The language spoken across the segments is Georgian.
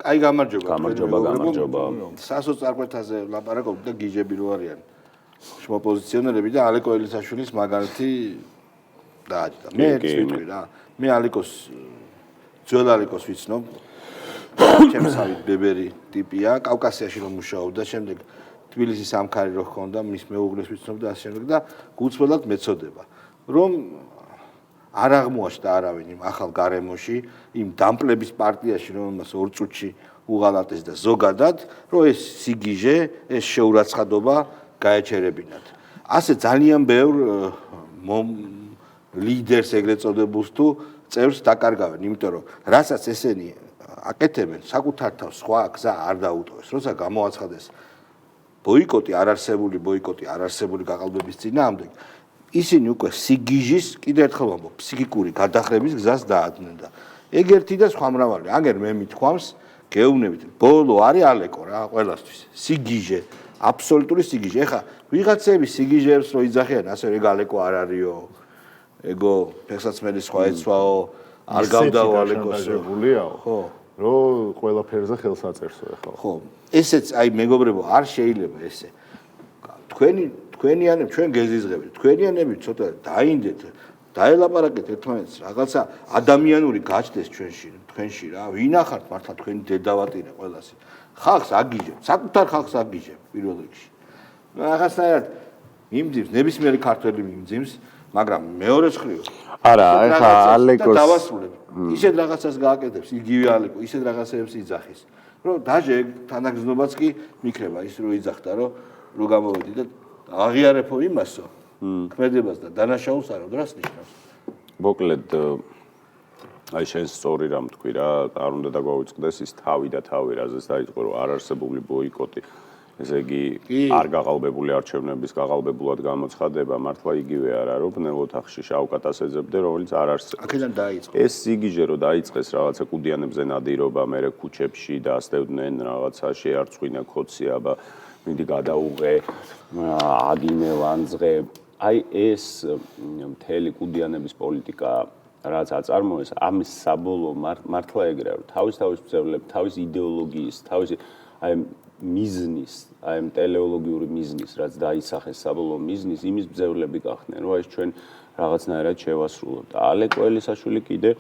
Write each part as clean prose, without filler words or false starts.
აი გამარჯობა. გამარჯობა. სასოწარკვეთაზე ლაპარაკობთ და გიჟები რო არიან. შემოპოზიციონერები და ალეკო ელისაშვილის მაგალითი დააჭდა. მე ვიტყვი რა. მე ალეკოს ძველ ალეკოს ვიცნობ. ჩემსავით ბებერი ტიპია, კავკასიაში რომ მუშაობდა, შემდეგ თბილისის სამქარი რო ჰქონდა, მის მეუღლეს ვიცნობ და ასე შემდეგ და გულწრფელად მეწოდება. რომ არ აღმოაჩნდა არავინ იმ ახალ გარემოში, იმ დამპლების პარტიაში, რომელმაც 2 წუთში უღალატეს და ზოგადად, რომ ეს სიგიჟე, ეს შეურაცხადობა გაეჩერებინათ. ასე ძალიან ბევრ ლიდერს ეგრეთ წოდებულს თუ წევრს დაკარგავენ, იმიტომ რომ რასაც ესენი აკეთებენ, საკუთარ თავს სხვა გზა არ დაუტოვეს, როცა გამოაცხადეს ბოიკოტი, არარსებული გაყალბების წინააღმდეგ, ისინი უკვე სიგიჟის, კიდევ ერთხელ ვამბობ, ფსიქიკური გადახრების გზას დაადგნენ და ეგერთი და სხვა მრავალი. აგერ მე მithქვამს, გეუბნებით, ბოლო არის ალეკო რა, ყველასთვის. სიგიჟე, აბსოლუტური სიგიჟე. ეხა ვიღაცები სიგიჟეებს რო იძახიან, ასე ეგ ალეკო არ არისო. ეგო ფეხსაცმელი სხვა ეცვაო, არ გავდაო ალეკოსო. ხო. რომ ყველაფერზე ხელს აწერსო ეხლა. ხო. ესეც აი მეგობრებო, არ შეიძლება ესე. თქვენიანები, ჩვენ გეზიზღებით, თქვენიანები ცოტა დაინდეთ, დაელაპარაკეთ ერთმანეთს, რაღაცა ადამიანური გაჩნდეს თქვენში რა. ვინახართ მართლა თქვენი დედავატირე ყველასი. ხალხს აგიჟებთ, საკუთარ ხალხს აგიჟებთ პირველ რიგში. რაღაცნაირად მიმძიმს, ნებისმიერი ქართველი მიმძიმს, მაგრამ მეორეც ხრივ. არა, ეხლა ალეკოს დავასრულებ. ისეთ რაღაცას გააკეთებს, იგივე ალეკო, ისეთ რაღაცებს იძახის. რომ დაჟე თანაგზნობაც კი მიქრება ის რო იძახდა, რომ გამოვედი და აღიარებო იმასო. ქმედებას და დანაშაულს არ უდრას ნიშნავს. მოკლედ აი შენ სწორი რამ თქვი რა, არ უნდა დაგვაუწყდეს ის თავი და თავი, რაზეც დაიწყო რომ არარსებული ბოიკოტი. ესე იგი არ გაყალბებული არჩევნების გაყალბებულად გამოცხადება მართლა იგივე არა რომ ბნელ ოთახში შავკატას ეძებდე რომელიც არ არსებობს. აქედან დაიწყო. ეს სიგიჟე რომ დაიწყეს რაღაცა კუდიანებზე ნადირობა, მერე ქუჩებში დაასდევდნენ რაღაცა შეარწყვინა ქოციაბა, მიდი გადაუღე, აგინე ლანძღე. აი ეს მთელი კუდიანების პოლიტიკა რაც აწარმოეს, ამის საბოლოო მართლა ეგრეა რომ თავის მცველებს, თავის იდეოლოგიის, თავის აი მიზნის, აი ტელეოლოგიური მიზნის, რაც დაისახეს საბოლოო მიზნის, იმის მძევლები გახდნენ, რომ ეს ჩვენ რაღაცნაირად შევასრულოთ. და ალეკო ელისაშვილი კიდე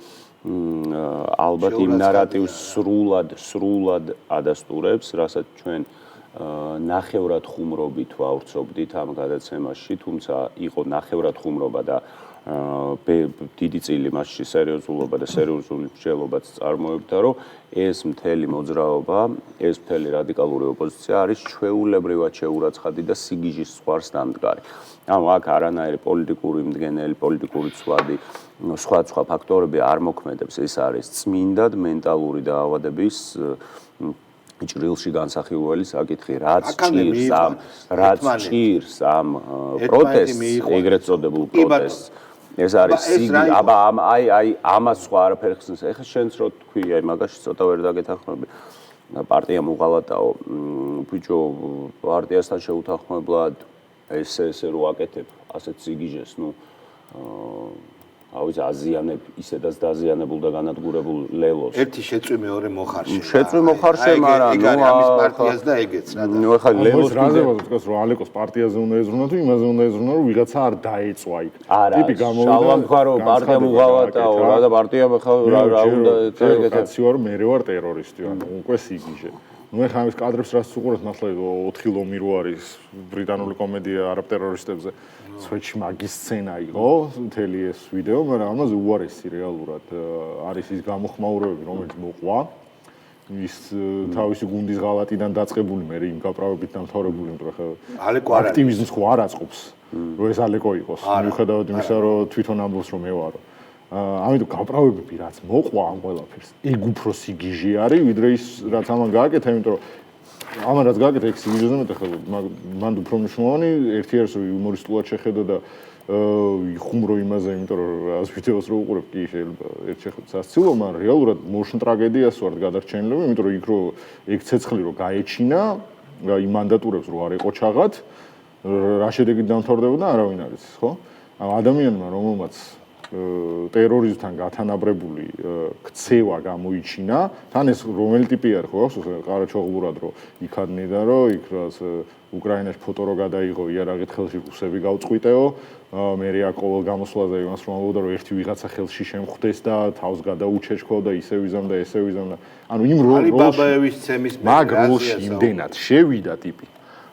ალბათ იმ ნარატივს სრულად ადასტურებს, რასაც ჩვენ ნახევრად ხუმრობით ვავრცობდით ამ გადაცემაში, თუმცა იყო ნახევრად ხუმრობა და დიდი წილი მასში სერიოზულობა და სერიოზული მსჯელობაც წარმოებდა, რომ ეს მთელი მოძრაობა, ეს მთელი რადიკალური ოპოზიცია არის ჩვეულებრივად შეურაცხადი და სიგიჟის ზღვარს დამდგარი. ანუ აქ არანაირი პოლიტიკური მდგენელი, პოლიტიკური ცვლადი, სხვა ფაქტორები არ მოქმედებს. ეს არის წმინდად მენტალური დაავადების ჭრილში განსახილველი საკითხი, რაც ჭირს ამ პროტესტს, ეგრეთ წოდებულ პროტესტს. ეს არის სიგიჟე, აბა აი ამას სხვა არაფერი ხსნის. ეხლა შენც რო თქვი, აი მაგაში ცოტა ვერ დაგეთანხმები. პარტია მოღალატაო, ბიჭო, პარტიასთან შეუთანხმებლად ესე რო აკეთებ, ასეთ სიგიჟეს, ნუ აზიანებ ისედაც დაზიანებულ და განადგურებულ ლელოს. ერთი შეწვი მეორე მოხარშე. შეწვი მოხარშე, მაგრამ ეგ არის ამის პარტიას და ეგეც რა. ნუ ეხლა ლელოს რაზეა თქვას რომ ალეკოს პარტიაზე უნდა ეზრუნა თუ იმაზე უნდა ეზრუნა რომ ვიღაცა არ დაეწვა იქ. ტიპი გამოვიდა. შალვამქარო პარტია მოღალატაო რა და პარტია რა უნდა ეგეთი ვარ მე ვარ ტერორისტი ანუ უკვე სიგიჟე. ნუ ეხლა ამის კადრებს რაც უყურეთ მართლა 4 ლომი რო არის ბრიტანული კომედია არაბტერორისტებზე. სვეჩი მაგის სცენა იყო მთელი ეს ვიდეო, მაგრამ ამაზე უარესი რეალურად არის ის გამოხმაურებები, რომელიც მოყვა. ის თავისი გუნდის ღალატიდან დაწყებული მე იმ გაправებით დამთავრებული, იმიტომ რომ ალეკო არ აქტივიზმს ხო არ აწყობს, რომ ეს ალეკო იყოს. მიუხედავად იმისა, რომ თვითონ ამბობს რომ მე ვარო. ამიტომ გაправებები რაც მოყვა ამ ყველაფერს, ეგ უფრო სიგიჟე არის, ვიდრე ის რაც ამან გააკეთა, იმიტომ რომ ამან რაც გააკეთა ეგ სიგიჟეზე მეტეხლა მან უფრო მნიშვნელოვანი ერთი არის რომ იუმორისტულად შეხედო და იხუმრო იმაზე, იმიტომ რომ რას ვიდეოს რო უყურებ კი შეიძლება ერთ შეხედოთ სასცილო, მაგრამ რეალურად მოშნ ტრაგედიას ვართ გადარჩენილები, იმიტომ რომ იქ რო ეგ ცეცხლი რო გაეჩინა, იმ მანდატურებს რო არ ეყოჩაღათ, რა შედეგით დამთავრდებოდა არავინ არ იცის, ხო? ამ ადამიანმა რომელმაც ტერორიზმთან გათანაბრებული ქცევა გამოიჩინა, თან ეს რომელი ტიპი არის ხო? ყარაჩოღლურად რომ იქადნიდა რომ იქ რას უკრაინაში ფოტო რო გადაიღო იარაღით ხელში რუსები გავწყვიტეო, მე რა ყოველ გამოსვლაზე იმას რომ ამბობდა რომ ერთი ვიღაცა ხელში შემხვდეს და თავს გადაუჩეჩქო და ისე ვიზამ და ესე ვიზამ და ანუ იმ ალიბაბაევის ცემის მაგ როლში იმდენად შევიდა ტიპი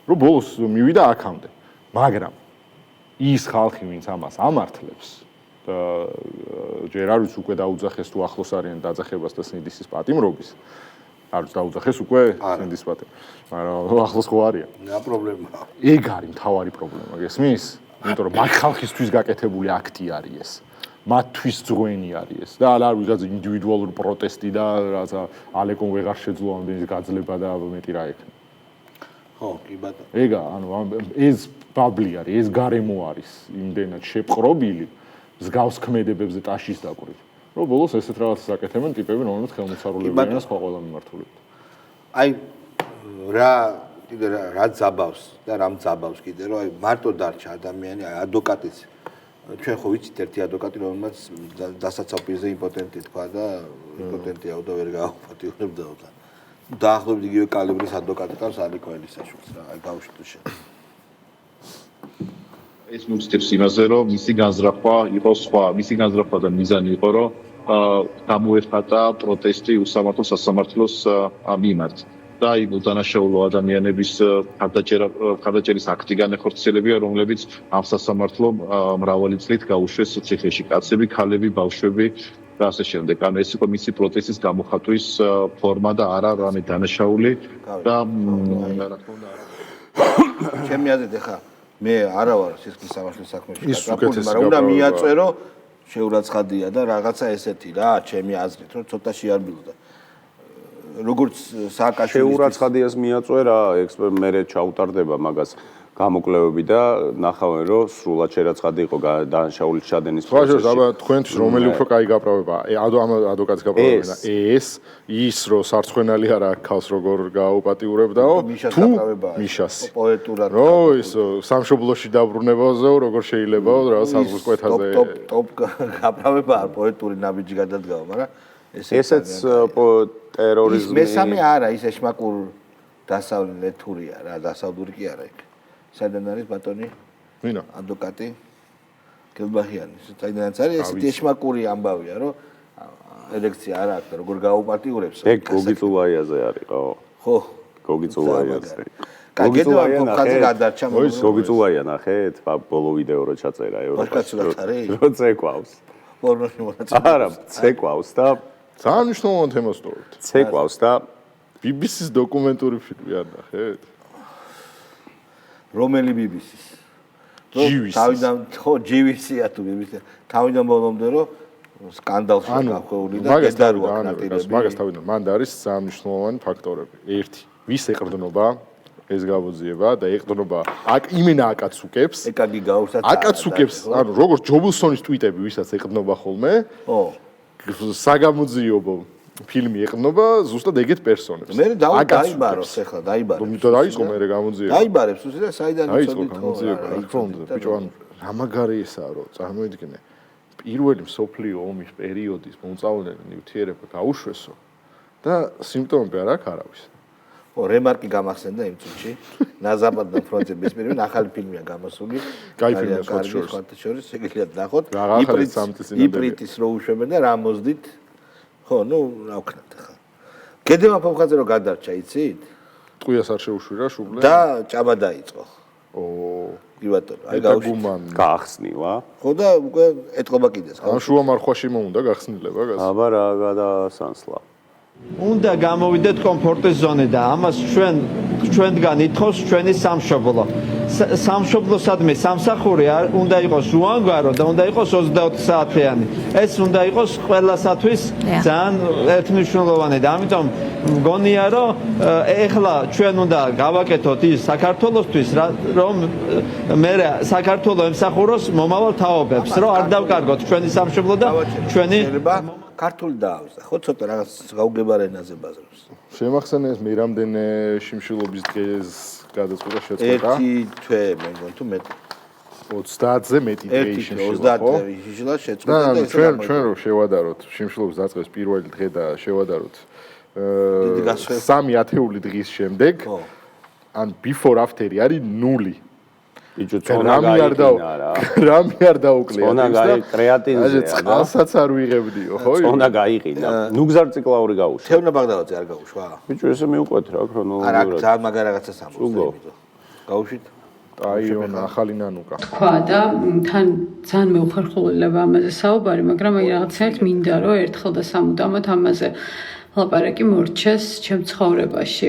რომ ბოლოს მივიდა აქამდე, მაგრამ ის ხალხი ვინც ამას ამართლებს და ჯერ არ ვიცი უკვე დაუძახეს თუ ახლოს არიან დაძახებას და სინდისის პატიმრობის. არ ვიცი დაუძახეს უკვე სინდის პატიმ. მაგრამ ახლოს ხო არიან? რა პრობლემაა? ეგ არის მთავარი პრობლემა, გესმის? იმიტომ რომ მაგ ხალხისთვის გაკეთებული აქტი არის ეს. მათთვის ძღვენი არის ეს. და არ ვიღაც ინდივიდუალური პროტესტი და რაცა ალეკომ ვეღარ შეძლო ამდენი გაძლება და მეტი რა ექნება. ხო, კი ბატონო. ეგა, ანუ ეს ბაბლი არის, ეს გარემო არის იმდენად შეპყრობილი მსგავს ქმედებებზე ტაშის დაკვრის. რომ ბოლოს ესეთ რაღაცას აკეთებენ ტიპები, რომელთაც ხელმოწარულები არიან სხვა ყველა მიმართულებით. აი რა ძაბავს და რამ ძაბავს კიდე რომ აი მარტო დარჩა ადამიანი, აი ადვოკატიც. ჩვენ ხო ვიცით ერთი ადვოკატი, რომელმაც დასაცავ-პირზე იმპოტენტი თქვა და იმპოტენტიაო და ვერ გააუპატიურებდაო და დაახლოებით იგივე კალიბრის ადვოკატი ყავს ალიკო ელისაშვილს რა, აი გავუშვით შენ. ეს მოგწევს იმაზე, რომ მისი განზრახვა იყო სხვა, მისი განზრახვა და მიზანი იყო, რომ გამოეხატა პროტესტი უსამართლო სასამართლოს მიმართ. და იმ უდანაშაულო ადამიანების ხარდაჭერის აქტი განეხორციელებია, რომლებიც ამ სასამართლო მრავალი წლით გაუშვეს ციხეში. კაცები, ქალები, ბავშვები და ასე შემდეგ. ანუ ეს იყო მისი პროტესტის გამოხატვის ფორმა და არა რამე დანაშაული და რა თქმა უნდა ჩემი აზრით ახლა მე არა ვარ სისხლის სამართლის საქმეში გაწაფული, მაგრამ უნდა მიაწერო შეურაცხადია და რაღაცა ესეთი რა, ჩემი აზრით, რომ ცოტა შეარბილდა. როგორც სააკაშვილის შეურაცხადიას მიაწვერა, მე ჩაუტარდება მაგას გამოკვლევები და ნახავენ რომ სრულად შერაცხადი იყო დანაშაულის ჩადენის პროცესში. ხო, აბა თქვენთვის რომელი უფრო კაი გაправებაა? ამ ადვოკატის გაправება ეს ის რომ სარცხვენალი არა ქალს როგორ გააუპატიურებდაო თუ მიშას პოეტურად რო ის სამშობლოში დაბრუნებაზეო როგორ შეიძლებაო რაღაც საზღვის კვეთაზე ტოპ გაправება პოეტური ნაბიჯი გადადგაო, მაგრამ ესეც ტერორიზმი მესამე არა, ის ეშმაკურ დასავლეთურია რა, დასავლური კი არა იქ. საიდან არის ბატონი? ვინა? ადვოკატი გელბახიანი. საიდანაც არის ესეთი ეშმაკური ამბავია, რომ ელექცია არ აქვს და როგორ გააუპატიურებს. ეგ გოგიწულაიაზე არის, ხო? ხო. გოგიწულაიაზე. გოგიწულაია ფოფხაზე გადარჩა. გოგიწულაია ნახეთ, ბოლო ვიდეო რო ჩაწერა ევროპაში. რო წეკვავს. პორნოში მონაწილე. არა, წეკვავს და ძალიან მნიშვნელოვანი თემა სწორედ. წეკვავს და BBC-ს დოკუმენტური ფილმი არ ნახეთ? რომელი BBC-ს? GVC-ს. თავიდან ხო GVC-ია თუ BBC-ია. თავიდან ბოლომდე რომ სკანდალში გახვეული და გედაროა ნაპირები. მაგას თავიდან მანდ არის ძალიან მნიშვნელოვანი ფაქტორები. ერთი, ვის ეყრდნობა ეს გამოძიება და ეყრდნობა იმენა აკაცუკებს. ეკაგი გაუსაცა. აკაცუკებს, ანუ როგორც ჯობილსონის ტვიტები, ვისაც ეყრდნობა ხოლმე. ხო. საგამოძიებო ფილმი ეყრდნობა ზუსტად ეგეთ პერსონებს. მე დაიბაროს ახლა, დაიბაროს. იმიტომ დაიწყო მე გამოძიება. დაიბარებს უსი და საიდან იცოდით გამოძიება, რა თქმა უნდა, ბიჭო, ანუ რა მაგარი ესაა, რომ წარმოიდგინე პირველი მსოფლიო ომის პერიოდის მომწავლებელი ნივთიერება გაუშვესო და სიმპტომები არ აქვს არავის. ო რემარკი გამახსენდა იმ წუთში. ნაზაპადთან ფრონტების პირველი ახალი ფილმია გამოსული. კაი ფილმია სხვათა შორის, შეგიძლიათ ნახოთ. იპრიტის რო უშვებენ და რა მოსდით. ხო, ნუ რა ვქნათ ახლა. გედემა ფოფხაძე რო გადარჩა, იცით? ტყუიას არ შეუშვირა შუბლე. და ჭაბა დაიწყო. ო, კი ბატონო, აი გაუშვი. გაახსნილა. ხო და უკვე ეთყობა კიდეს. ამ შუა მარხვაში მომუნდა გახსნილება გას. აბა რა გადასანსლა. უნდა გამოვიდეთ კომფორტის ზონიდან. ამას ჩვენგან ითხოვს ჩვენი სამშობლო. სამშობლოსადმი სამსახური უნდა იყოს უანგარო და უნდა იყოს 24 საათიანი. ეს უნდა იყოს ყველასათვის ძალიან ერთმნიშვნელოვანი და ამიტომ მგონია რომ ეხლა ჩვენ უნდა გავაკეთოთ ის საქართველოსთვის რომ მე საქართველოს ემსახუროს მომავალ თაობებს, რომ არ დავკარგოთ ჩვენი სამშობლო და ჩვენი ქართული დაავსა. ხო ცოტა რაღაც გაუგებარ ენაზე ბაზრობს. შემახსენე ეს მე რამდენი შიმშილობის დღეს გადაწყვეტა შეწყვეტა? ერთი თვე მე მგონი თუ მეტი. 30-ზე მეტი დღე შეშილა, 30-ზე შეშილა შეწყვეტა და ეს ჩვენ რო შევადაროთ შიმშილობის დაწყების პირველი დღე და შევადაროთ 3 ათეული დღის შემდეგ ან before after-ი არის 0. ბიჭო, წონა გაიყინა რა. რამე არ დაუკლია. წონა კრეატინზეა და წყალსაც არ ვიღებდიო, ხო? წონა გაიყინა. ნუ გზარციკლაური გაუშვა. თევნა ბაგდავაძე არ გაუშვა? ბიჭო, ესე მივყვეთ რა ქრონოლოგიურად. არა, ძალიან მაგარ რაღაცას ამბობს და იმიტომ. გაუშვით? აიონ ახალი ნანუკა. თქვა და თან ძალიან მეუხერხულება ამაზე საუბარი, მაგრამ აი რაღაცაერთ მინდა რომ ერთხელ და სამუდამოდ ამაზე ლაპარაკი მორჩეს ჩემ ცხოვრებაში.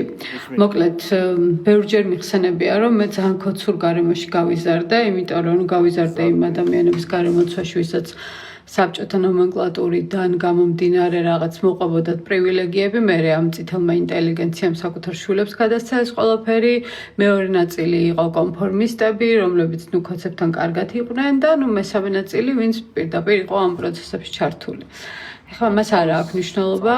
მოკლედ, ბევრჯერ მიხსენებია, რომ მე ძალიან ქოცურ გარემოში გავიზარდე, იმიტომ რომ გავიზარდე იმ ადამიანების გარემოცვაში, ვისაც საბჭოთა ნომენკლატურიდან გამომდინარე რაღაც მოყვებოდათ პრივილეგიები, მე ამ წითელმა ინტელიგენციამ საკუთარ შვილებს გადასცა ეს ყველაფერი, მეორე ნაწილი იყო კონფორმისტები, რომლებიც ნუ ქოცებთან კარგად იყვნენ და ნუ მესამე ნაწილი, ვინც პირდაპირ იყო ამ პროცესებში ჩართული. ეხლა მას არ აქვს მნიშვნელობა,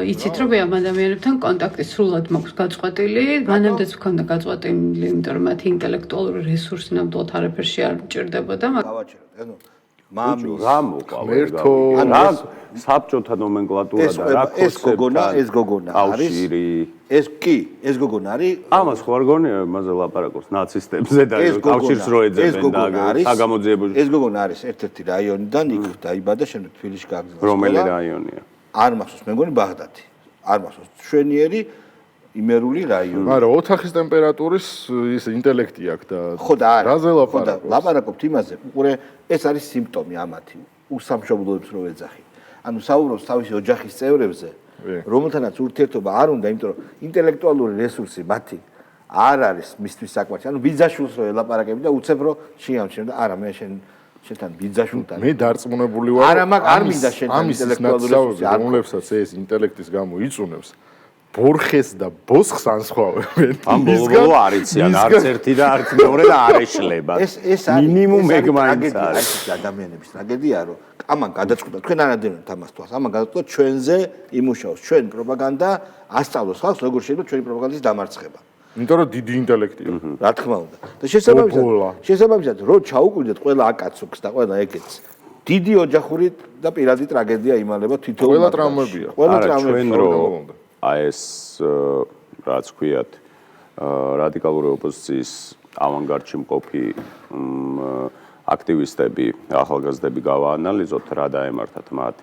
იცით რომ ამ ადამიანებთან კონტაქტი სრულად მაქვს გაწყვეტილი, მანამდეც მქონდა გაწყვეტილი, იმიტომ რომ მათი ინტელექტუალური რესურსი ნამდვილად არაფერში არ მჭირდებოდა. გავაჩერეთ, ანუ მამის რა მოყვა ღმერთო, რა საბჭოთა ნომენკლატურა და რა ეს გოგონა არის ეს გოგონა არის ამას ხო არ გონია მასე ლაპარაკობს ნაცისტებზე და კავშირს რო ეძებენ და საგამოძიებო ეს გოგონა არის ერთ-ერთი რაიონიდან იქ დაიბადა შემდეგ თბილისში გააგზავნა რომელი რაიონია არ მახსოვს მე მგონი ბაღდადი არ მახსოვს შვენიერი იმერული რაიონი მაგრამ ოთახის ტემპერატურის ის ინტელექტი აქვს და ხო და რაზე ლაპარაკობს ლაპარაკობთ იმაზე უყურე ეს არის სიმპტომი ამათი უსამშობლოებს რო ეძახი ანუ საუბრობს თავისი ოჯახის წევრებზე რომელთანაც ურთიერთობა არ უნდა იმიტომ რომ ინტელექტუალური რესურსი მათი არ არის მისთვის საკმარისი ანუ ბიძაშვილს რო ელაპარაკები და უცებ რო შეამჩნევ და არა მე შენთან ბიძაშვილთან მე დარწმუნებული ვარ არა მაგ არ მინდა შენთან ინტელექტუალური რესურსი რომლებსაც ეს ინტელექტის გამო იწუნებს ბორხეს და ბოსხს ანსხვავებენ. ამ ბოლო არიციან არც ერთი და არც მეორე და არ ეშლება. ეს მინიმუმ ეგ მაინც არის. ადამიანების ტრაგედია რომ ამან გადაწყვიტა თქვენ არადევნებთ ამას თვალს. ამან გადაწყვიტა ჩვენზე იმუშაოს ჩვენ პროპაგანდა ასწავლოს ხალხს როგორ შეიძლება ჩვენი პროპაგანდის დამარცხება. იმიტომ რომ დიდი ინტელექტია. რა თქმა უნდა. და შესაბამისად რო ჩაუკვირდეთ ყველა აკაცოქს და ყველა ეგეთს. დიდი ოჯახური და პირადი ტრაგედია იმალება თითოეულ ყველა ტრამვებია. ყველა ტრამვებია. აი ეს რაც ქვიათ რადიკალური ოპოზიციის ავანგარდში მყოფი აქტივისტები, ახალგაზრდები გავაანალიზოთ რა დაემართათ მათ,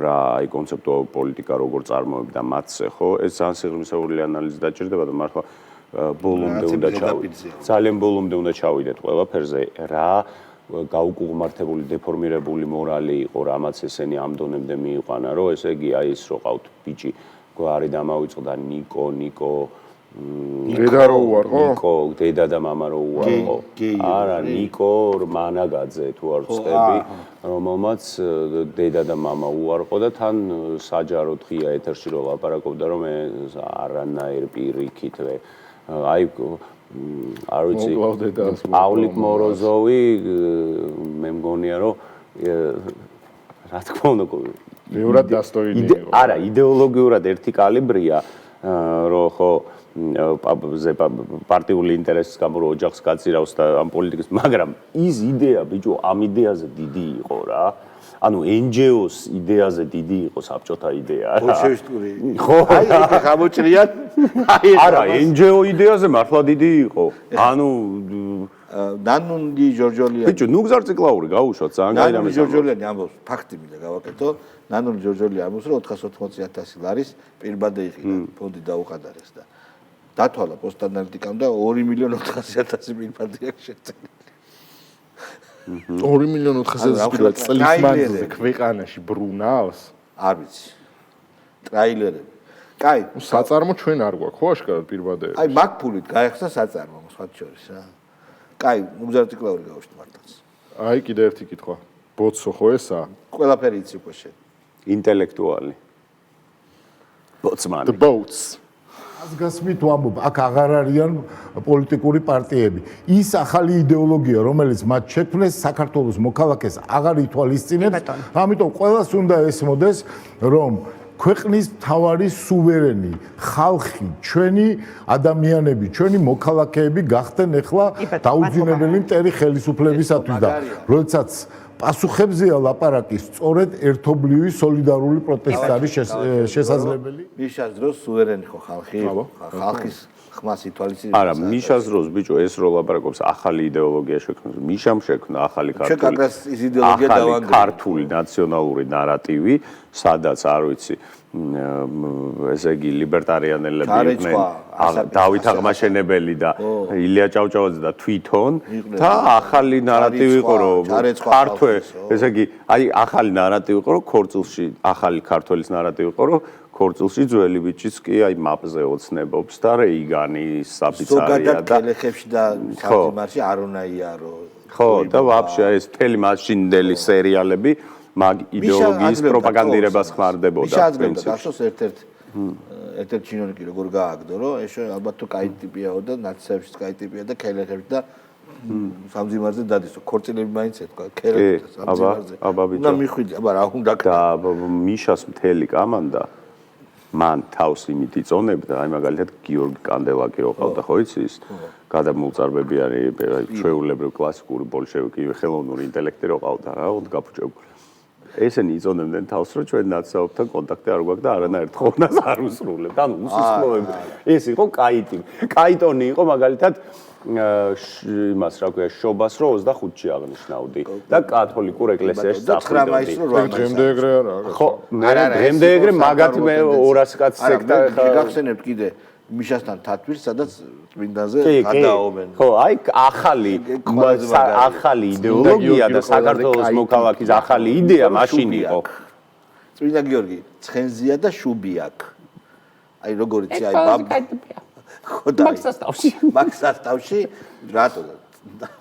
რა აი კონცეპტუალური პოლიტიკა როგორ წარმოებდა მათზე, ხო? ეს ძალიან სიღრმისეული ანალიზი დაჭირდება და მართლა ბოლომდე უნდა ჩავიდეთ. ძალიან ბოლომდე უნდა ჩავიდეთ ყველაფერზე, რა გაუკუღმართებული, დეფორმირებული მორალი იყო, რამაც ესენი ამ დონემდე მიიყვანა, რომ ესე იგი აი ის რო ყავთ ბიჭი გვარი დამავიწყდა ნიკო დედა რო უარყო? ნიკო, დედა და მამა რო უარყო. არა, ნიკო მანაგაძე თუ არ ვწდები, რომელმაც დედა და მამა უარყო და თან საჯაროდ ღია ეთერში რო ლაპარაკობდა, რომ მე არანაირ პირიქითვე. აი არ ვიცი, პავლიკ მოროზოვი მე მგონია რომ რა თქმა უნდა ბევრად დასტოილი იყო. არა, იდეოლოგიურად ერთი კალიბრია, რომ ხო პარტიული ინტერესის გამო რო ოჯახს გაწირავს და ამ პოლიტიკის, მაგრამ ის იდეა, ბიჭო, ამ იდეაზე დიდი იყო რა. ანუ NGO-ს იდეაზე დიდი იყო საბჭოთა იდეა რა. ბოლშევისტური. ხო, აი ეს გამოჭრიათ. აი არა, NGO იდეაზე მართლა დიდი იყო. ანუ ნანუნდი ჯორჯოლიანი. ბიჭო, ნუ გზარციკლაური გაუშვათ ძალიან გაირამეს. ნანუნდი ჯორჯოლიანი ამბობს, ფაქტი მინდა გავაკეთო. ნანუნდი ჯორჯოლიანი ამბობს, რომ 480,000 ლარის პირბადე იყიდა, ფონდი დაუყადარეს და დათვალა პოსტანალიტიკამ და 2,400,000 პირბადე აქვს შეწყვეტილი. 2,400,000 წლის მანძილზე ქვეყანაში ბრუნავს? არ ვიცი. ტრაილერები. კაი, საწარმო ჩვენ არ გვაქვს, ხო აშკარად პირბადეები? აი მაგ ფულით გაიხსნა საწარმო სხვათ შორის რა. კაი, უგზარციკლაური გავუშვით მართლაც. აი კიდე ერთი კითხვა. ბოცო ხო ესაა? ყველაფერი იცი უკვე შენ. ინტელექტუალი. ბოცმანი. The boats. გასმით ვამბობ, აქ აღარ არიან პოლიტიკური პარტიები. ის ახალი იდეოლოგია, რომელიც მათ შექმნეს, საქართველოს მოქალაქეს აღარ ითვალისწინებს. ამიტომ ყველას უნდა ესმოდეს, რომ ქვეყნის მთავარი სუვერენი, ხალხი, ჩვენი ადამიანები, ჩვენი მოქალაქეები გახდნენ ახლა დაუძინებელი მტერი ხელისუფლებისათვის და როდესაც პასუხებზეა ლაპარაკი, სწორედ ერთობლივი სოლიდარული პროტესტი არის შესაძლებელი. მიშას დროს სუვერენი ხო ხალხი, ხალხის ხმას ითვალისწინებს. არა, მიშას დროს ბიჭო ეს რო ლაპარაკობს ახალი იდეოლოგია შექმნა. მიშამ შექმნა ახალი ქართული ნაციონალური ნარატივი, სადაც არ ვიცი ესე იგი ლიბერტარიანელები იყვნენ დავით აღმაშენებელი და ილია ჭავჭავაძე და თვითონ და ახალი ნარატივი იყო რომ ქართვე ესე იგი აი ახალი ნარატივი იყო რომ ქორწილში ახალი ქართველის ნარატივი იყო რომ ქორწილში ძველი ბიჭიც კი აი მაპზე ოცნებობს და რეიგანი საფიცარია და კელეხებში და საძიმარში არონაია რომ ხო და ვაფშე ეს მთელი მაშინდელი სერიალები მაგ იდეოლოგიის პროპაგანდირებას ხმარდებოდა პრინციპში. ახსოვს ერთ-ერთ ჩინონიკი როგორ გააგდო, რომ ეშო ალბათ თუ კაი ტიპიაო და ნაცისებშიც კაი ტიპია და კელეხებში და სამძიმარზე დადისო. ქორწილები მაინც ეთქვა, კელეხი და სამძიმარზე. უნდა მიხვიდი, აბა რა უნდა და მიშას მთელი კამანდა მან თავს იმით იწონებდა, აი მაგალითად გიორგი კანდელაკი რო ყავდა ხო იცი ის გადამულწარბები არის ჩვეულებრივ კლასიკური ბოლშევიკი ხელოვნური ინტელექტი რო ყავდა რა, უნდა გაფუჭებული. ესენი იწონებდნენ თავს, რომ ჩვენ ნაცნობთან კონტაქტი არ გვაქვს და არანაირ თხოვნას არ უსრულებთ. ანუ უსისხლოები. ეს იყო კაიტი. კაიტონი იყო მაგალითად იმას რა ქვია, შობას რო 25-ში აღნიშნავდი და კათოლიკურ ეკლესიაში წახვიდოდი. დღემდე ეგრე არა. ხო, დღემდე ეგრე მაგათი მე 200 კაცი სექტა გახსენებთ კიდე მიშასთან თათბირს, სადაც წმინდანზე გადააობენ. ხო, აი ახალი იდეოლოგია და საქართველოს მოქალაქის ახალი იდეა მაშინ იყო. წმინდა გიორგი, ცხენზია და შუბი აქვს. აი როგორიც აი ბაბა. ხო და მაქსას თავში რატო?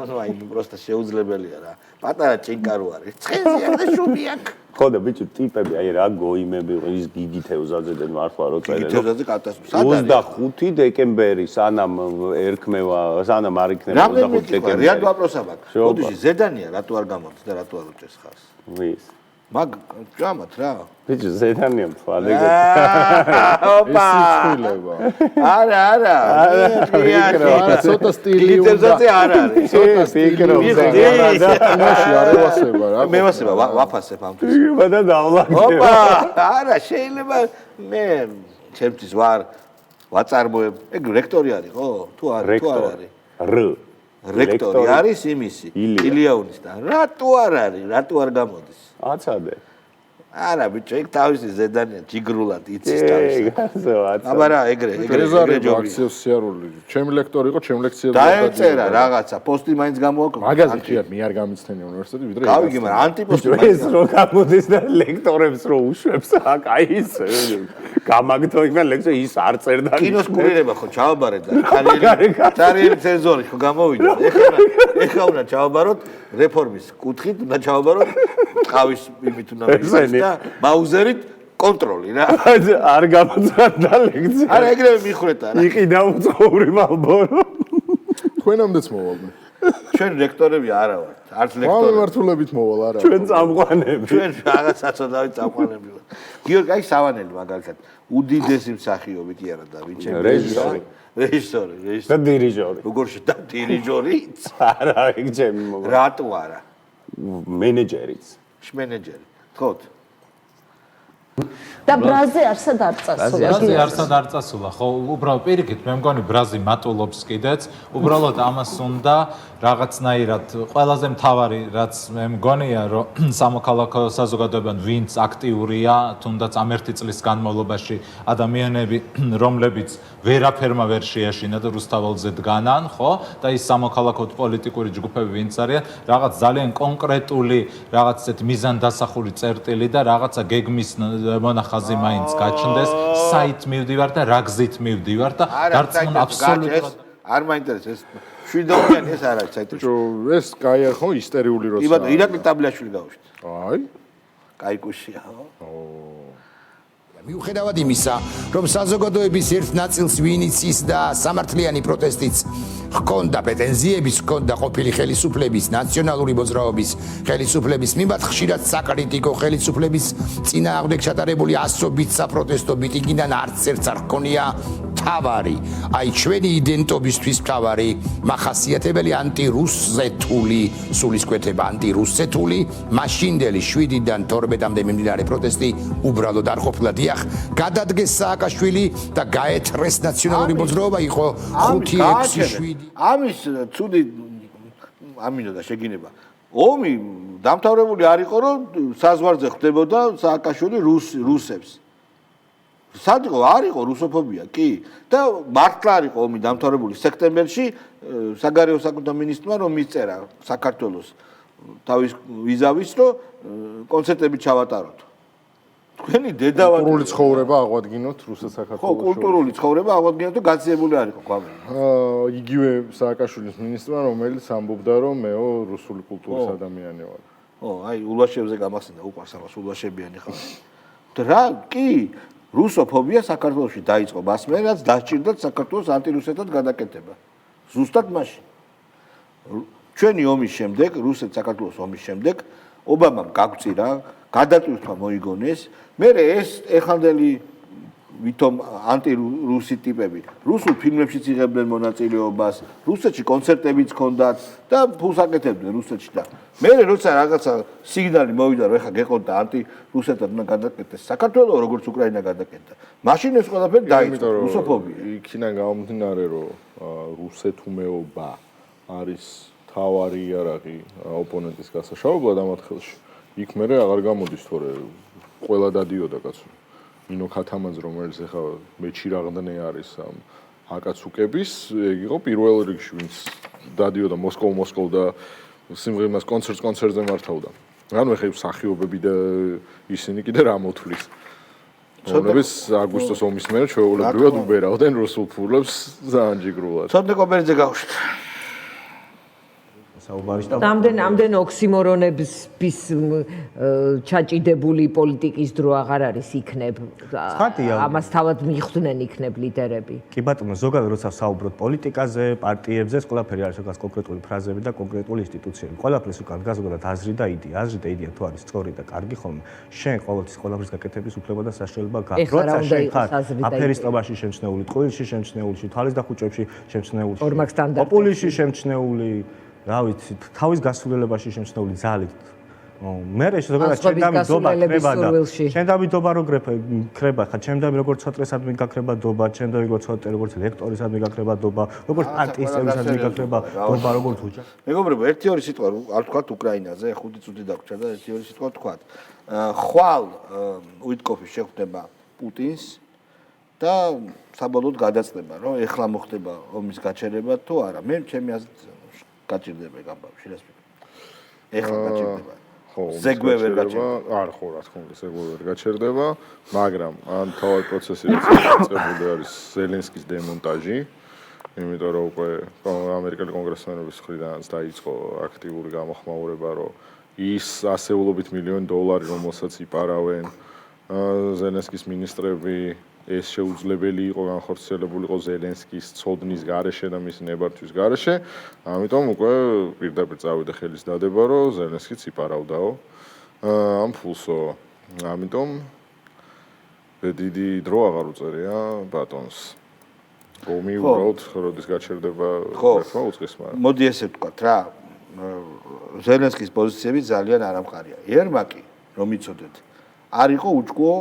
ანუ აი просто შეუძლებელია რა. პატარა ჭინკარო არის. ცხენზია და შუბი აქვს. ხო და ბიჭო ტიპები აი რა გოიმები ის გიგი თევზაძედან მართლა რო წერენ. გიგი თევზაძე კატასტროფა. 25 დეკემბერი სანამ ერქმევა, სანამ არ იქნება 25 დეკემბერი. რეალ ვაპროსაბ აქვს. ბოდიში ზედანია რატო არ გამოდის და რატო არ უჭერს ხარს? ვის? მაგ ჭამათ რა. ბიჭო ზედანია მთვალე. ოპა. არა. არა, ცოტა სტილი უნდა. თევზაძე არ არის. ცოტა სტილი უნდა. მაშინ არ ევასება რა. მე ვასება, ვაფასებ ამ თვეს. და დავლაგე. ოპა, არა, შეიძლება მე ჩემთვის ვაწარმოებ. ეგ რექტორი არის ხო? თუ არ არის? რექტორი არის იმისი, ილიაუნისთან. რატო არ არის? რატო არ გამოდის? აცადე. არა, ბიჭო, ეგ თავისი ზედანია, ჯიგრულად იცის თავისი. აბა რა, ეგრე ჯობია. აქციებს სიარული. ჩემი ლექტორი იყო, ჩემ ლექციებზე დაეწერა რაღაცა, პოსტი მაინც გამოაქვს. მაგაზი მე არ გამიცდენი უნივერსიტეტი, ვიდრე გავიგე, მაგრამ ანტიპოსტი ეს რო გამოდის და ლექტორებს რო უშვებს, აი ის გამაგდო იქნა ლექცია ის არ წერდა. კინოს კურირება ხო ჩავაბარეთ და თარიელი ცენზორი ხო გამოვიდა. ეხლა უნდა ჩავაბაროთ რეფორმის კუთხით, უნდა ჩავაბაროთ ყავის იმით უნდა მისცეს და მაუზერით კონტროლი რა. არ გამოცხადდა ლექცია. არა ეგრევე მიხრეთა რა. იყიდა უცხოური მალბორო. თქვენამდეც მოვალ. ჩვენ რექტორები არა ვართ. არც ლექტორები. მართულებით მოვალ არა. ჩვენ წამყვანები. ჩვენ რაღაც საწოდავით წამყვანები ვართ. გიორგი აი სავანელი მაგალითად უდიდესი მსახიობი კი არა და ვინჩენ რეჟისორი. და დირიჟორი. როგორ და დირიჟორიც? არა, ეგ ჩემი მოგა. რატო არა? მენეჯერიც. მენეჯერი. თქოთ. და ბრაზი არსად არ წასულა. ბრაზი არსად არ წასულა. ხო, უბრალოდ პირიქით, მე მგონი ბრაზი მატულობს კიდეც. უბრალოდ ამას უნდა რაღაცნაირად ყველაზე მთავარი რაც მე მგონია, რომ სამოქალაქო საზოგადოებიდან ვინც აქტიურია, თუნდაც ამ 1 წლის განმავლობაში ადამიანები, რომლებიც ვერაფერმა ვერ შეაშინა და რუსთაველზე დგანან, ხო? და ის სამოქალაქო პოლიტიკური ჯგუფები ვინც არიან, რაღაც ძალიან კონკრეტული, რაღაც ესეთ მიზანდასახული წერტილი და რაღაცა გეგმის მონახაზი მაინც გაჩნდეს, საით მივდივარ და რა გზით მივდივარ და დარწმუნა აბსოლუტურად არ მაინტერესებს. შვიდობიანი ეს არ არის საერთოდ. ეს კაი არ ხო ისტერიული როცა. იბადო ირაკლი ტაბლიაშვილი გავუშვით. აი. კაი კუშია ხო? მიუხედავად იმისა, რომ საზოგადოების ერთ ნაწილს ვინიცის და სამართლიანი პროტესტიც ჰქონდა პრეტენზიების ჰქონდა ყოფილი ხელისუფლების, ნაციონალური მოძრაობის ხელისუფლების მიმართ, ხშირად საკრიტიკო ხელისუფლების წინააღმდეგ ჩატარებული ასობით საპროტესტო მიტინგიდან არც ერთს არ ჰქონია თავარი, აი ჩვენი იდენტობისთვის თავარი, მახასიათებელი ანტირუსეთული სულისკვეთება, ანტირუსეთული მაშინდელი 7-დან 12-მდე მიმდინარე პროტესტი უბრალოდ არ ყოფილა. დიახ, გადადგეს სააკაშვილი და გაეთრეს ნაციონალური მოძრაობა, იყო 5-6-7. ამის ცუდი ამინო და შეგინება. ომი დამთავრებული არ იყო, რომ საზღვარზე ხდებოდა სააკაშვილი რუსებს. სად იყო? არ იყო რუსოფობია, კი. და მართლა არ იყო ომი დამთავრებული სექტემბერში, საგარეო საქმეთა მინისტრმა რომ მისწერა საქართველოს თავის ვიზავის, რომ კონცერტები ჩავატაროთ. თქვენი დედავად კულტურული ცხოვრება აღვადგინოთ რუსეთ-საქართველოს. ხო, კულტურული ცხოვრება აღვადგინოთ და გაციებული არ იყო ქვამი. იგივე სააკაშვილის მინისტრმა, რომელიც ამბობდა, რომ მეო რუსული კულტურის ადამიანი ვარ. ო, აი ულვაშებზე გამახსენდა, უყვარს ამას ულვაშებიანი ხარ. რა, კი, რუსოფობია საქართველოში დაიწყო მას მერე, რაც დასჭირდათ საქართველოს ანტირუსეთად გადაკეთება. ზუსტად მაშინ. ჩვენი ომის შემდეგ, რუსეთ-საქართველოს ომის შემდეგ, ობამამ გაგწირა, გადატვირთვა მოიგონეს, მერე ეს ეხანდელი ვითომ ანტირუსი ტიპები რუსულ ფილმებშიც იღებდნენ მონაწილეობას, რუსეთში კონცერტებიც ჰქონდათ და ფულს აკეთებდნენ რუსეთში და მერე როცა რაღაცა სიგნალი მოვიდა, რომ ეხა გეყოლდა ანტირუსეთად უნდა გადაკეთდეს საქართველო, როგორც უკრაინა გადაკეთდა. მაშინ ეს ყველაფერი დაიწყო, რუსოფობია. იქიდან გამომდინარე, რომ რუსეთუმეობა არის თავარი იარაღი ოპონენტის გასაშავებლად ამ ხელში. იქ მერე აღარ გამოდის, თორე ყველა დადიოდა კაცო. ნინო ქათამაძე, რომელიც ახლა მეჩი რაღაცნე არის ამ აკაცუკების, ეგ იყო პირველ რიგში, ვინც დადიოდა მოსკოვ და სიმღერას კონცერტზე მართავდა. ანუ ახლა მსახიობები და ისინი კიდე რა მოთვლის. რომლებიც აგვისტოს ომის მერე ჩვეულებრივად უბერავდნენ რუსულ ფულებს ძალიან ჯიგრულად. ცოტნე კობერიძე გავშვით. ამდენ ოქსიმორონების ჩაჭიდებული პოლიტიკის დრო აღარ არის იქნებ. ამას თავად მიხვდნენ იქნებ ლიდერები. კი ბატონო, ზოგადად როცა საუბრობთ პოლიტიკაზე, პარტიებზე, ეს ყველაფერი არის უკან კონკრეტული ფრაზები და კონკრეტული ინსტიტუციები. ყველაფერს უკან დგას ზოგადად აზრი და იდეა. აზრი და იდეა თუ არის სწორი და კარგი ხოლმე, შენ ყოველთვის ყველაფრის გაკეთების უფლება და საშუალება გაქვს. როცა შენ ხარ აფერისტობაში შემჩნეული, ტყუილში შემჩნეული, თვალის დახუჭებში შემჩნეული, პოპულიზმში შემჩნეული, რა ვიცი, თავის გასულელებაში შემჩნეული ძალით. მერე ზოგადად ჩემდაბიდობა რო ხრება, ხა ჩემდაბი როგორც სოტრესადმი გაქრება დობა, ჩემდაბი როგორც ლექტორისადმი გაქრება დობა, როგორც პარტიის წევრისადმი გაქრება დობა, როგორც უჯა. მეგობრებო, 1-2 სიტყვა არ ვთქვათ უკრაინაზე, 5 წუთი დაგვრჩა და 1-2 სიტყვა ვთქვათ. ხვალ უიტკოფი შეხვდება პუტინს და საბოლოოდ გადაწყვეტება, რომ ეხლა მოხდება ომის გაჩერება თუ არა. მე ჩემი აზრით გაჭირდება გამბავში, რას ვიტყვი. ეხლა გაჭირდება. ზეგვე ვერ გაჩერდება. არ ხო, რა თქმა უნდა, ზეგვე ვერ გაჩერდება, მაგრამ ან თავად პროცესი რაც დაწყებული არის ზელენსკის დემონტაჟი, იმიტომ რომ უკვე ამერიკელი კონგრესმენების მხრიდანაც დაიწყო აქტიური გამოხმაურება, რომ ის ასეულობით $1,000,000, რომელსაც იპარავენ ზელენსკის მინისტრები, ეს შეუძლებელი იყო განხორციელებულიყო ზელენსკის ცოდნის გარეშე და მის ნებართვის გარეშე. ამიტომ უკვე პირდაპირ წავიდა ხელის დადება, რომ ზელენსკიც იპარავდაო ამ ფულსო. ამიტომ დიდი დრო აღარ უწერია ბატონს. ომი უბრალოდ როდის გაჩერდება ერთმა უწყის, მაგრამ მოდი ესე ვთქვათ რა. ზელენსკის პოზიციები ძალიან არამყარია. ერმაკი, რომ იცოდეთ, არ იყო უჭკუო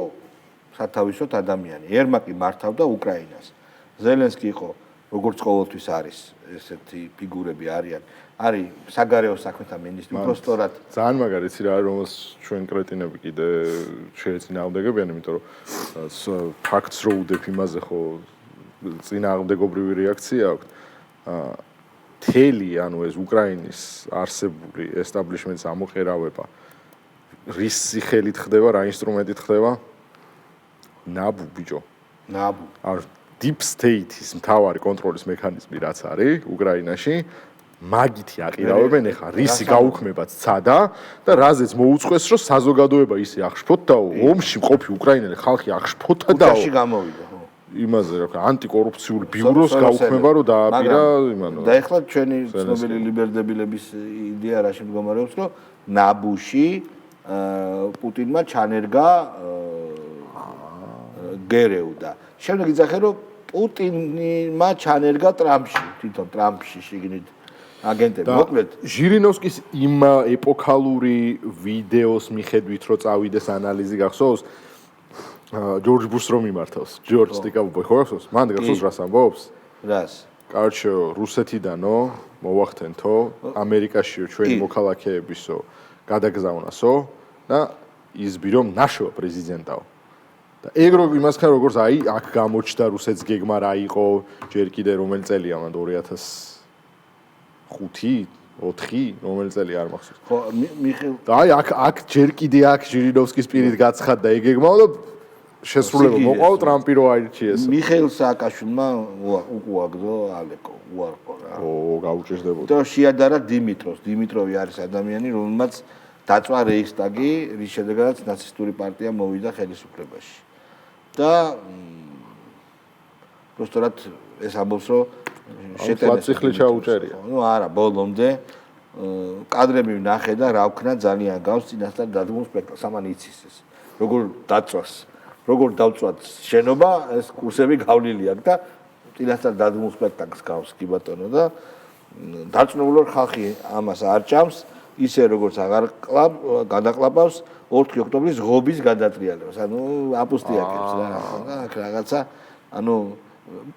სათავისოთ ადამიანი. ერმაკი მართავდა უკრაინას. ზელენსკი იყო, როგორც ყოველთვის არის, ესეთი ფიგურები არიან. არის საგარეო საქმეთა მინისტრი, უბრალოდ ძალიან მაგარი იცი რა, რომელს ჩვენ კრეტინები კიდე შეეწინააღმდეგებიან, იმიტომ რომ ფაქტს რო უდებ იმაზე ხო წინააღმდეგობრივი რეაქცია აქვს. თელი, ანუ ეს უკრაინის არსებული ესტაბლიშმენტის ამოყერავება რის სახელით ხდება, რა ინსტრუმენტით ხდება? ნაბუ ბიჭო. ნაბუ. არ deep state-ის მთავარი კონტროლის მექანიზმი რაც არის უკრაინაში, მაგითი აყირავებენ ეხა რისი გაუქმებაც ცადა და რაზეც მოუწყვეს რომ საზოგადოება ისე აღშფოთ და ომში მყოფი უკრაინელი ხალხი აღშფოთა და ქუჩაში გამოვიდა ხო იმაზე რა ქვია ანტიკორუფციული ბიუროს გაუქმება რომ დააპირა იმანო და ეხლა ჩვენი ცნობილი ლიბერდებილების იდეა რა შემდგომარეობს რომ ნაბუში პუტინმა ჩანერგა გერევდა შემდეგ იძახე რომ პუტინმა ჩანერგა ტრამპში თვითონ ტრამპში შიგნით აგენტები მოკლედ ჟირინოვსკის იმ ეპოქალური ვიდეოს მიხედვით რომ წავიდეს ანალიზი გახსოვს ჯორჯ ბუშს რომ მიმართავს ჯორჯ სტიკაბოი ხო გახსოვს მან გახსოვს რას ამბობს რას კარჩო რუსეთიდანო მოვახთენთო ამერიკაშიო ჩვენი მოქალაქეებისო გადაგზავნასო და იზბირო ნაშო პრეზიდენტაო და ეგ რო იმასთან როგორც აი აქ გამოჩნდა რუსეთს გეგმა რა იყო ჯერ კიდე რომელი წელია მან 2005-4 რომელი წელი არ მახსოვს ხო მიხეილ და აი აქ ჯერ კიდე აქ ჟირინოვსკის პირით გაცხადდა ეგ გეგმაო და შესრულება მოყვა ტრამპი რო აირჩიეს მიხეილ სააკაშვილმა უკუაგდო ალეკო უარყო რა ო გაუჭირდებოდა და შეადარა დიმიტროვი არის ადამიანი რომელმაც დაწვა რეიხსტაგი რის შედეგადაც ნაცისტური პარტია მოვიდა ხელისუფლებაში და პროსტორად ეს ამბობს რომ შეტენა ციხლი ჩაუჭერია ნუ არა ბოლომდე კადრები ვნახე და რა ვქნა ძალიან გავს წინასწარ დადგმულ სპექტაკლს ამან იცის ეს როგორ დაწვას როგორ დავწვათ შენობა ეს კურსები გავლილი აქვს და წინასწარ დადგმულ სპექტაკლს გავს კი ბატონო და დარწმუნებული ვარ ხალხი ამას არ ჭამს ისე როგორც აღარ გადაყლაპავს 4 ოქტომბრის ღობის გადატრიალებას ანუ აპუსტიაკებს რა აქ რაღაცა ანუ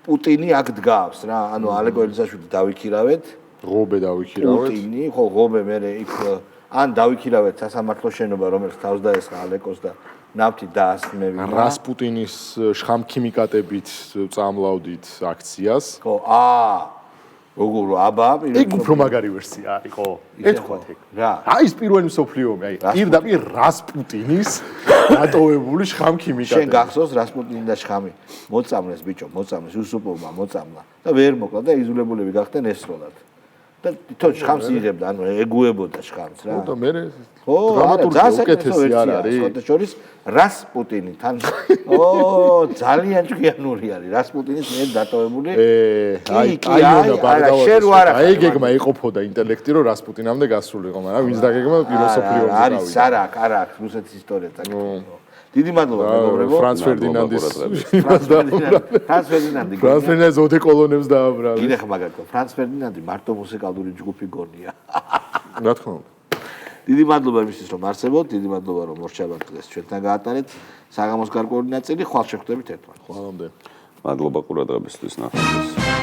პუტინი აქ დგავს რა ანუ ალეკო ელისაშვილი დავიქირავეთ ღობე დავიქირავეთ პუტინი ხო ღობე მე იქ ან დავიქირავეთ სასამართლო შენობა რომელიც თავს დაესხა ალეკოს და ნავთი დაასმევინა რასპუტინის შხამქიმიკატებით წამლავდით აქციას ხო როგორ აბა ეგ უფრო მაგარი ვერსია არის ხო ეთქვათ ეგ რა აი ეს პირველი მსოფლიო ომი აი პირდაპირ რასპუტინის დატოვებული შხამქიმიკატები შენ გახსოვს რასპუტინი და შხამი მოწამლეს ბიჭო მოწამლეს უსუპოვმა მოწამლა და ვერ მოკლა და იზოლებულები გახდნენ ესროლად და თვითონ შხამს იღებდა ანუ ეგუებოდა შხამს რა ხო და მე დრამატურგია უკეთესი არ არის სხვათა შორის რასპუტინი თან ძალიან ჭკვიანური არის რასპუტინის მიერ დატოვებული აი აი გეგმა იყოფოდა ინტელექტი რომ რასპუტინამდე გასულიყო მაგრამ ვინც დაგეგმა პირველ სოფლიო ომზე არის არა არა რუსეთის ისტორია წაკითხულო დიდი მადლობა მეგობრებო ფრანც ფერდინანდის ფრანც ფერდინანდის ოდეკოლონებს დააბრალეს კიდე მაგათო ფრანც ფერდინანდი მარტო მუსიკალური ჯგუფი გონია რა თქმა უნდა დიდი მადლობა იმისთვის რომ არსებობთ დიდი მადლობა რომ მორჩებათ დღეს ჩვენთან გაატარეთ საღამოს გარკვეული ნაწილი ხვალ შეხვდებით ერთმანეთს ხვალამდე მადლობა ყურადღებისთვის ნახევარს